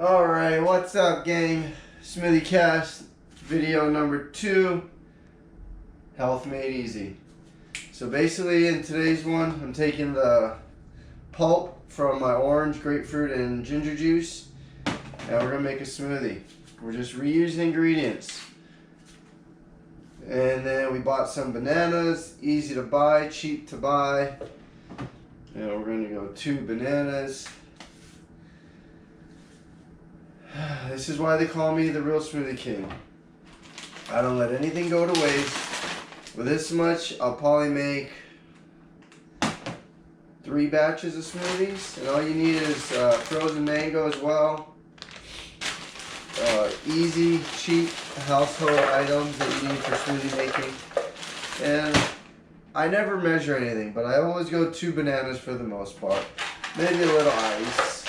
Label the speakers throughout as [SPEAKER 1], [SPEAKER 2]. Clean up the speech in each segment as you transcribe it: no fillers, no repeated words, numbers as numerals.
[SPEAKER 1] Alright, what's up, gang? Smoothie Cast, video number 2, Health Made Easy. So basically in today's one, I'm taking the pulp from my orange, grapefruit, and ginger juice, and we're going to make a smoothie. We're just reusing ingredients. And then we bought some bananas, easy to buy, cheap to buy. And we're going to go 2 bananas. This is why they call me the real smoothie king. I don't let anything go to waste. With this much, I'll probably make 3 batches of smoothies. And all you need is frozen mango as well. Easy, cheap household items that you need for smoothie making. And I never measure anything, but I always go 2 bananas for the most part. Maybe a little ice.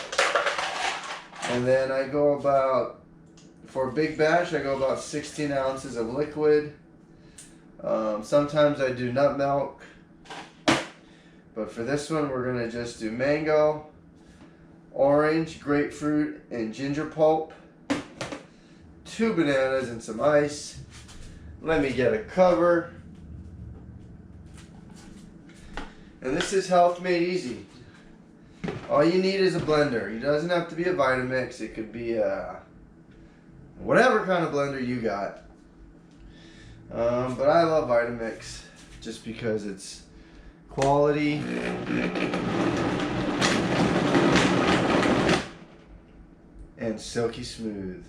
[SPEAKER 1] And then I go about, for a big batch, I go about 16 ounces of liquid. Sometimes I do nut milk. But for this one, we're going to just do mango, orange, grapefruit, and ginger pulp. 2 bananas and some ice. Let me get a cover. And this is Health Made Easy. All you need is a blender. It doesn't have to be a Vitamix. It could be whatever kind of blender you got. But I love Vitamix just because it's quality and silky smooth.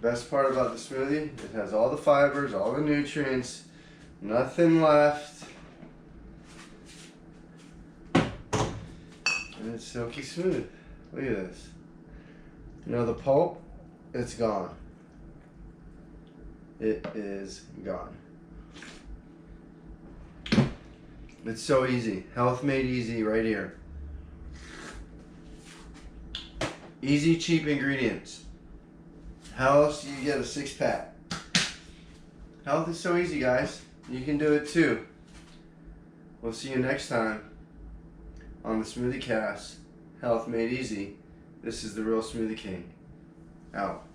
[SPEAKER 1] Best part about the smoothie, it has all the fibers, all the nutrients, nothing left, and it's silky smooth. Look at this. You know, the pulp, it's gone. It is gone. It's so easy. Health Made Easy right here. Easy, cheap ingredients. How else do you get a 6-pack? Health is so easy, guys. You can do it too. We'll see you next time on the Smoothie Cast, Health Made Easy. This is the real Smoothie King. Out.